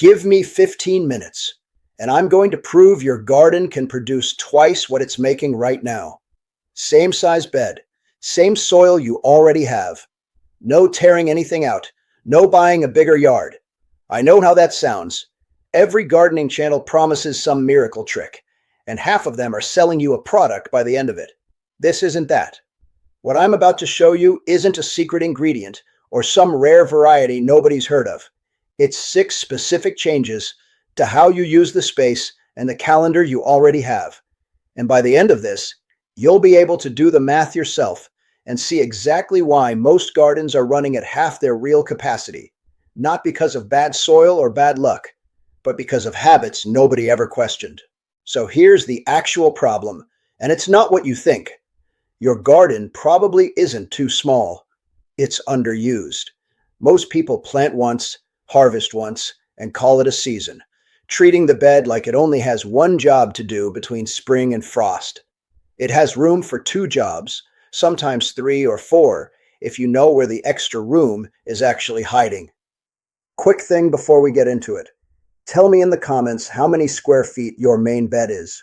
Give me 15 minutes, and I'm going to prove your garden can produce twice what it's making right now. Same size bed, same soil you already have. No tearing anything out, no buying a bigger yard. I know how that sounds. Every gardening channel promises some miracle trick, and half of them are selling you a product by the end of it. This isn't that. What I'm about to show you isn't a secret ingredient or some rare variety nobody's heard of. It's 6 specific changes to how you use the space and the calendar you already have. And by the end of this, you'll be able to do the math yourself and see exactly why most gardens are running at half their real capacity. Not because of bad soil or bad luck, but because of habits nobody ever questioned. So here's the actual problem, and it's not what you think. Your garden probably isn't too small. It's underused. Most people plant once, harvest once, and call it a season, treating the bed like it only has one job to do between spring and frost. It has room for 2 jobs, sometimes 3 or 4, if you know where the extra room is actually hiding. Quick thing before we get into it. Tell me in the comments how many square feet your main bed is.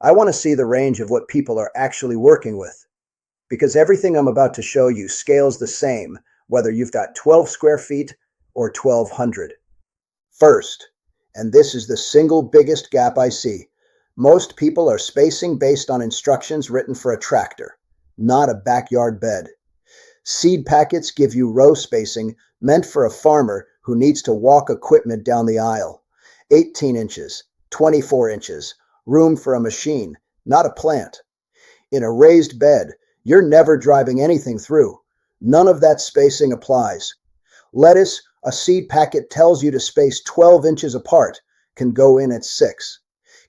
I want to see the range of what people are actually working with. Because everything I'm about to show you scales the same, whether you've got 12 square feet or 1,200. First, and this is the single biggest gap I see, most people are spacing based on instructions written for a tractor, not a backyard bed. Seed packets give you row spacing meant for a farmer who needs to walk equipment down the aisle. 18 inches, 24 inches, room for a machine, not a plant. In a raised bed, you're never driving anything through. None of that spacing applies. Lettuce, a seed packet tells you to space 12 inches apart, can go in at 6.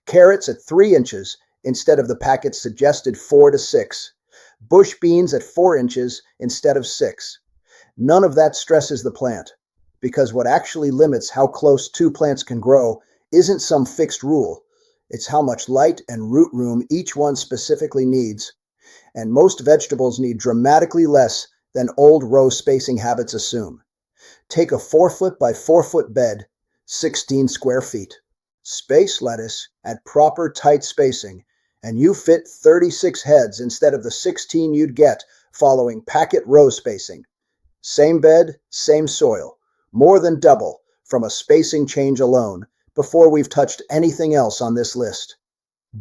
Carrots at 3 inches instead of the packet's suggested 4 to 6. Bush beans at 4 inches instead of 6. None of that stresses the plant, because what actually limits how close 2 plants can grow isn't some fixed rule. It's how much light and root room each one specifically needs. And most vegetables need dramatically less than old row spacing habits assume. Take a 4-foot by 4-foot bed, 16 square feet. Space lettuce at proper tight spacing, and you fit 36 heads instead of the 16 you'd get following packet row spacing. Same bed, same soil, more than double from a spacing change alone before we've touched anything else on this list.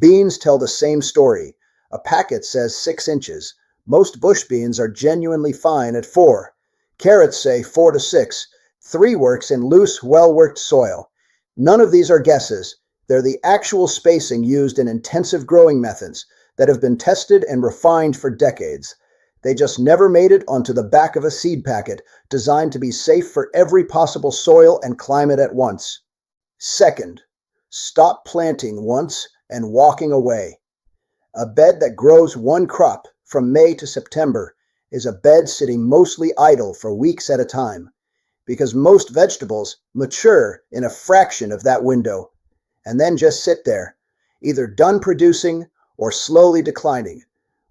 Beans tell the same story. A packet says 6 inches. Most bush beans are genuinely fine at 4. Carrots say 4 to 6. 3 works in loose, well-worked soil. None of these are guesses. They're the actual spacing used in intensive growing methods that have been tested and refined for decades. They just never made it onto the back of a seed packet designed to be safe for every possible soil and climate at once. Second, stop planting once and walking away. A bed that grows 1 crop from May to September is a bed sitting mostly idle for weeks at a time, because most vegetables mature in a fraction of that window and then just sit there, either done producing or slowly declining,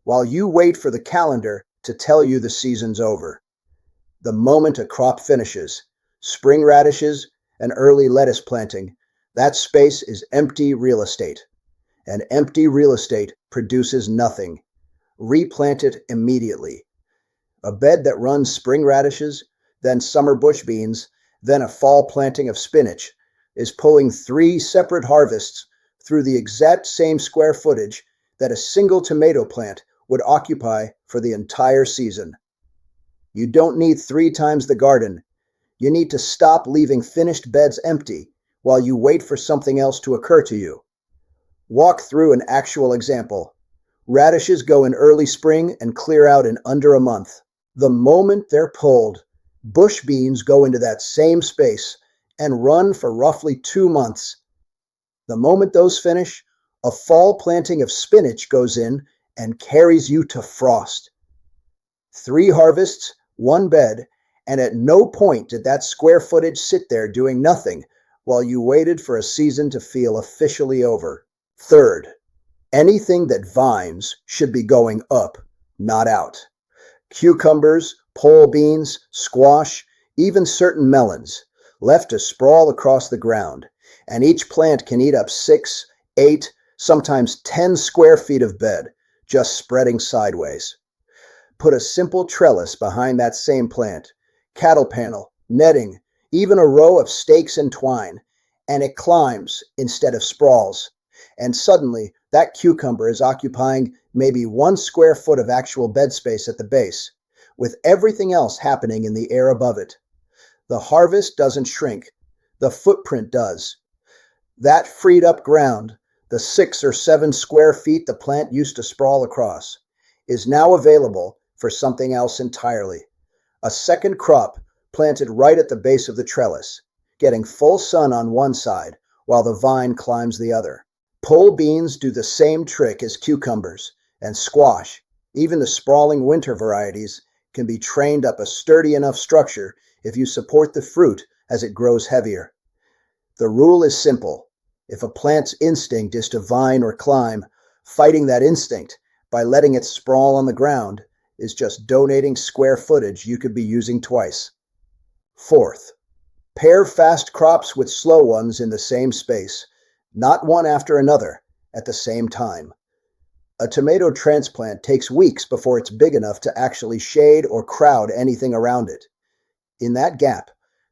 while you wait for the calendar to tell you the season's over. The moment a crop finishes, spring radishes and early lettuce planting, that space is empty real estate. And empty real estate produces nothing. Replant it immediately. A bed that runs spring radishes, then summer bush beans, then a fall planting of spinach is pulling 3 separate harvests through the exact same square footage that a single tomato plant would occupy for the entire season. You don't need 3 times the garden. You need to stop leaving finished beds empty while you wait for something else to occur to you. Walk through an actual example. Radishes go in early spring and clear out in under a month. The moment they're pulled, bush beans go into that same space and run for roughly 2 months. The moment those finish, a fall planting of spinach goes in and carries you to frost. 3 harvests, 1 bed, and at no point did that square footage sit there doing nothing while you waited for a season to feel officially over. Third, anything that vines should be going up, not out. Cucumbers, pole beans, squash, even certain melons. left to sprawl across the ground, and each plant can eat up 6, 8, sometimes 10 square feet of bed, just spreading sideways. Put a simple trellis behind that same plant, cattle panel, netting, even a row of stakes and twine, and it climbs instead of sprawls. And suddenly, that cucumber is occupying maybe 1 square foot of actual bed space at the base, with everything else happening in the air above it. The harvest doesn't shrink, the footprint does. That freed up ground, the 6 or 7 square feet the plant used to sprawl across, is now available for something else entirely. A second crop planted right at the base of the trellis, getting full sun on one side while the vine climbs the other. Pole beans do the same trick as cucumbers, and squash, even the sprawling winter varieties, can be trained up a sturdy enough structure if you support the fruit as it grows heavier. The rule is simple. If a plant's instinct is to vine or climb, fighting that instinct by letting it sprawl on the ground is just donating square footage you could be using twice. Fourth, pair fast crops with slow ones in the same space, not one after another, at the same time. A tomato transplant takes weeks before it's big enough to actually shade or crowd anything around it. In that gap,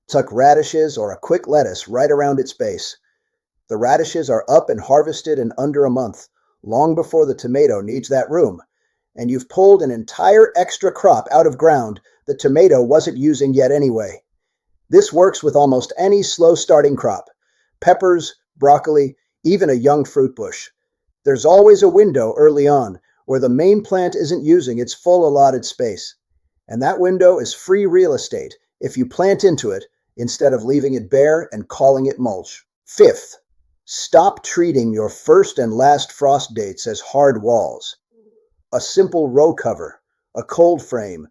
tuck radishes or a quick lettuce right around its base. The radishes are up and harvested in under a month, long before the tomato needs that room, and you've pulled an entire extra crop out of ground the tomato wasn't using yet anyway. This works with almost any slow-starting crop: peppers, broccoli, even a young fruit bush. There's always a window early on where the main plant isn't using its full allotted space, and that window is free real estate if you plant into it instead of leaving it bare and calling it mulch. Fifth, stop treating your first and last frost dates as hard walls. A simple row cover, a cold frame,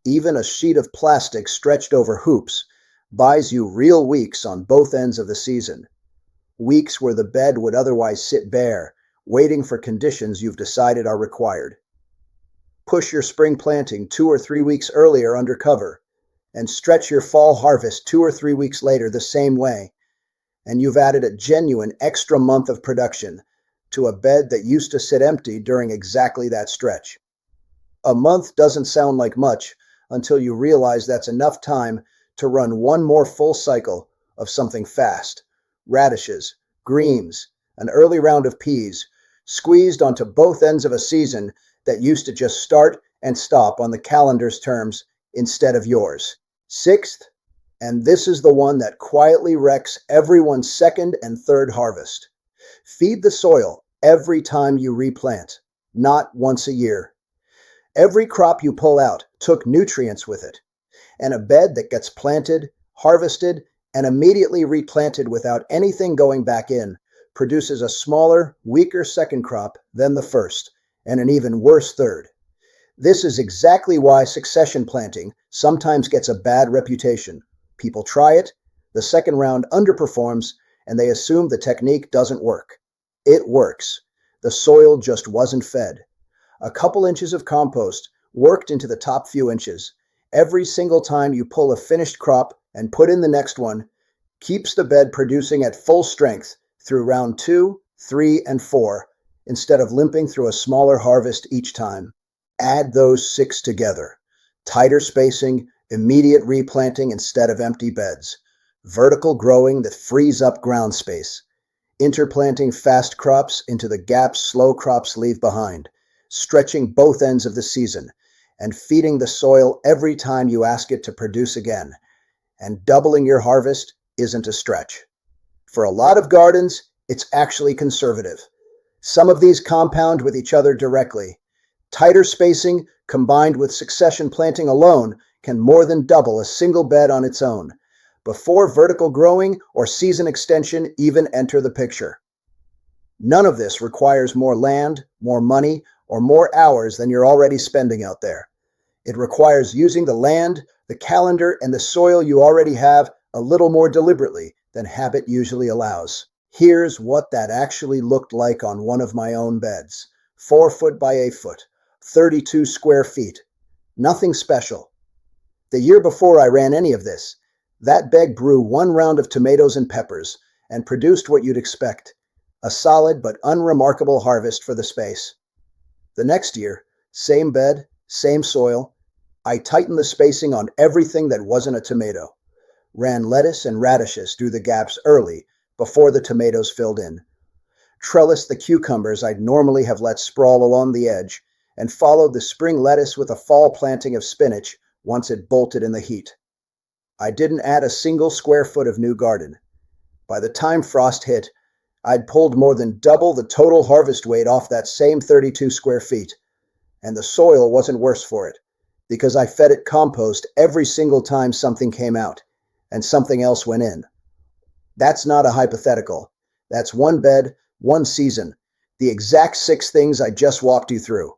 even a sheet of plastic stretched over hoops buys you real weeks on both ends of the season. Weeks where the bed would otherwise sit bare, waiting for conditions you've decided are required. Push your spring planting 2 or 3 weeks earlier under cover, and stretch your fall harvest 2 or 3 weeks later the same way, and you've added a genuine extra month of production to a bed that used to sit empty during exactly that stretch. A month doesn't sound like much until you realize that's enough time to run one more full cycle of something fast: radishes, greens, an early round of peas, squeezed onto both ends of a season that used to just start and stop on the calendar's terms instead of yours. Sixth, and this is the one that quietly wrecks everyone's second and third harvest: feed the soil every time you replant, not once a year. Every crop you pull out took nutrients with it, and a bed that gets planted, harvested, and immediately replanted without anything going back in produces a smaller, weaker second crop than the first, and an even worse third. This is exactly why succession planting sometimes gets a bad reputation. People try it, the second round underperforms, and they assume the technique doesn't work. It works. The soil just wasn't fed. A couple inches of compost worked into the top few inches. Every single time you pull a finished crop and put in the next one, keeps the bed producing at full strength through round 2, 3, and 4, instead of limping through a smaller harvest each time. Add those 6 together: tighter spacing, immediate replanting instead of empty beds, vertical growing that frees up ground space, interplanting fast crops into the gaps slow crops leave behind, stretching both ends of the season, and feeding the soil every time you ask it to produce again. And doubling your harvest isn't a stretch. For a lot of gardens, it's actually conservative. Some of these compound with each other directly. Tighter spacing combined with succession planting alone can more than double a single bed on its own, before vertical growing or season extension even enter the picture. None of this requires more land, more money, or more hours than you're already spending out there. It requires using the land, the calendar, and the soil you already have a little more deliberately than habit usually allows. Here's what that actually looked like on one of my own beds: 4 foot by 8 foot, 32 square feet. Nothing special. The year before I ran any of this, That bed grew one round of tomatoes and peppers and produced what you'd expect, a solid but unremarkable harvest for the space. The next year, same bed, same soil. I tightened the spacing on everything that wasn't a tomato, ran lettuce and radishes through the gaps early before the tomatoes filled in, trellised the cucumbers I'd normally have let sprawl along the edge, and followed the spring lettuce with a fall planting of spinach once it bolted in the heat. I didn't add a single square foot of new garden. By the time frost hit, I'd pulled more than double the total harvest weight off that same 32 square feet, and the soil wasn't worse for it, because I fed it compost every single time something came out, and something else went in. That's not a hypothetical. That's one bed, one season, the exact 6 things I just walked you through.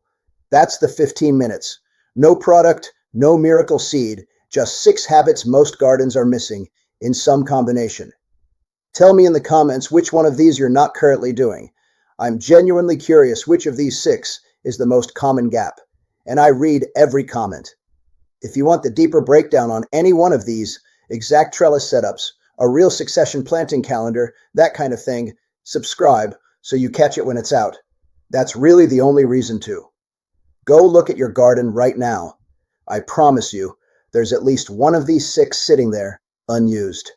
That's the 15 minutes. No product, no miracle seed, just 6 habits most gardens are missing in some combination. Tell me in the comments which one of these you're not currently doing. I'm genuinely curious which of these 6 is the most common gap, and I read every comment. If you want the deeper breakdown on any one of these, exact trellis setups, a real succession planting calendar, that kind of thing, subscribe so you catch it when it's out. That's really the only reason to. Go look at your garden right now. I promise you, there's at least one of these 6 sitting there, unused.